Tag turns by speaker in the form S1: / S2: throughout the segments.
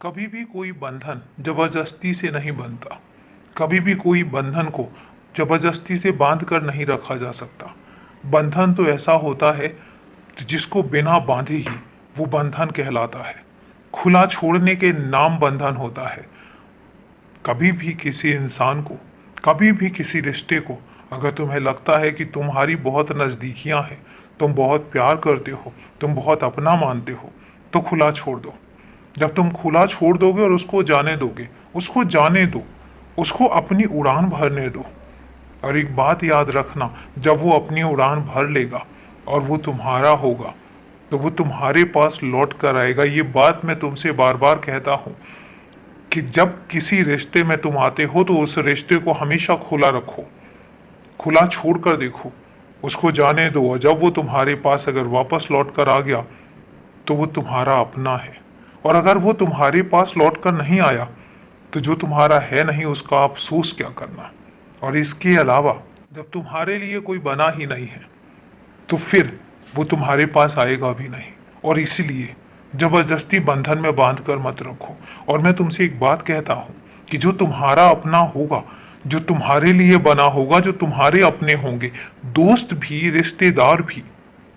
S1: कभी भी कोई बंधन जबरदस्ती से नहीं बनता। कभी भी कोई बंधन को जबरदस्ती से बांध कर नहीं रखा जा सकता। बंधन तो ऐसा होता है जिसको बिना बांधे ही वो बंधन कहलाता है। खुला छोड़ने के नाम बंधन होता है। कभी भी किसी इंसान को, कभी भी किसी रिश्ते को अगर तुम्हें लगता है कि तुम्हारी बहुत नज़दीकियां हैं, तुम बहुत प्यार करते हो, तुम बहुत अपना मानते हो, तो खुला छोड़ दो। जब तुम खुला छोड़ दोगे और उसको जाने दोगे, उसको जाने दो, उसको अपनी उड़ान भरने दो। और एक बात याद रखना, जब वो अपनी उड़ान भर लेगा और वो तुम्हारा होगा तो वो तुम्हारे पास लौट कर आएगा। ये बात मैं तुमसे बार बार कहता हूँ कि जब किसी रिश्ते में तुम आते हो तो उस रिश्ते को हमेशा खुला रखो, खुला छोड़ कर देखो, उसको जाने दो। और जब वो तुम्हारे पास अगर वापस लौट कर आ गया तो वो तुम्हारा अपना है। और अगर वो तुम्हारे पास लौट कर नहीं आया तो जो तुम्हारा है नहीं उसका अफसोस क्या करना। और इसके अलावा जब तुम्हारे लिए कोई बना ही नहीं है तो फिर वो तुम्हारे पास आएगा भी नहीं। और इसीलिए जबरदस्ती बंधन में बांध कर मत रखो। और मैं तुमसे एक बात कहता हूँ कि जो तुम्हारा अपना होगा, जो तुम्हारे लिए बना होगा, जो तुम्हारे अपने होंगे, दोस्त भी, रिश्तेदार भी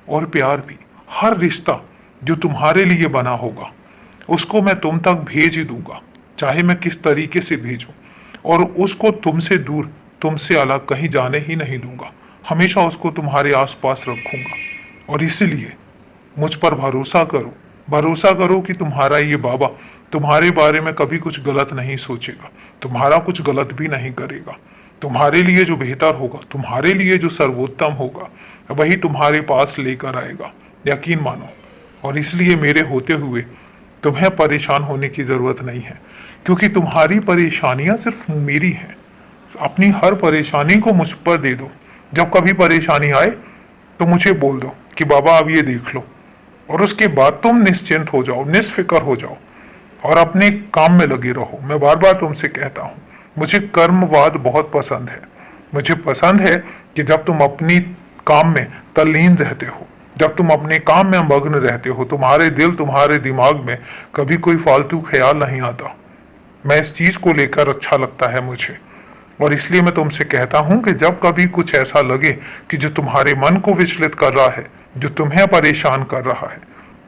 S1: और प्यार भी, हर रिश्ता जो तुम्हारे लिए बना होगा उसको मैं तुम तक भेज ही दूंगा, चाहे मैं किस तरीके से भेजूं। और उसको तुमसे दूर, तुमसे अलग कहीं जाने ही नहीं दूंगा। हमेशा उसको तुम्हारे आसपास रखूंगा। और इसलिए मुझ पर भरोसा करो, भरोसा करो कि तुम्हारा ये बाबा तुम्हारे बारे में कभी कुछ गलत नहीं सोचेगा, तुम्हारा कुछ गलत भी नहीं करेगा। तुम्हारे लिए जो बेहतर होगा, तुम्हारे लिए जो सर्वोत्तम होगा, वही तुम्हारे पास लेकर आएगा, यकीन मानो। और इसलिए मेरे होते हुए तुम्हें परेशान होने की जरूरत नहीं है, क्योंकि तुम्हारी परेशानियां सिर्फ मेरी हैं। अपनी हर परेशानी को मुझ पर दे दो। जब कभी परेशानी आए तो मुझे बोल दो कि बाबा अब ये देख लो। और उसके बाद तुम निश्चिंत हो जाओ, निष्फिक्र हो जाओ और अपने काम में लगे रहो। मैं बार बार तुमसे कहता हूँ, मुझे कर्मवाद बहुत पसंद है। मुझे पसंद है कि जब तुम अपनी काम में तल्लीन रहते हो, जब तुम अपने काम में मग्न रहते हो, तुम्हारे दिल, तुम्हारे दिमाग में कभी कोई फालतू ख्याल नहीं आता। मैं इस चीज को लेकर अच्छा लगता है मुझे। और इसलिए मैं तुमसे कहता हूं कि जब कभी कुछ ऐसा लगे कि जो तुम्हारे मन को विचलित कर रहा है, जो तुम्हें परेशान कर रहा है,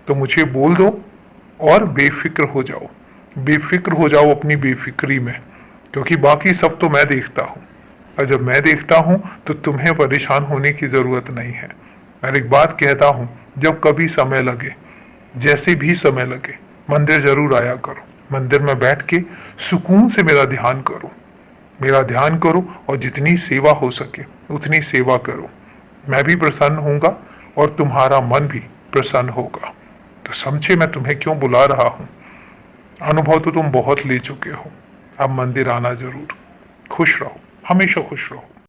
S1: तो मुझे बोल दो और बेफिक्र हो जाओ। बेफिक्र हो जाओ अपनी बेफिक्री में, क्योंकि बाकी सब तो मैं देखता हूँ। और जब मैं देखता हूँ तो तुम्हें परेशान होने की जरूरत नहीं है। और एक बात कहता हूँ, जब कभी समय लगे, जैसे भी समय लगे, मंदिर जरूर आया करो। मंदिर में बैठ के सुकून से मेरा ध्यान करो, मेरा ध्यान करो और जितनी सेवा हो सके उतनी सेवा करो। मैं भी प्रसन्न होऊंगा और तुम्हारा मन भी प्रसन्न होगा। तो समझे मैं तुम्हें क्यों बुला रहा हूँ। अनुभव तो तुम बहुत ले चुके हो। अब मंदिर आना जरूर। खुश रहो, हमेशा खुश रहो।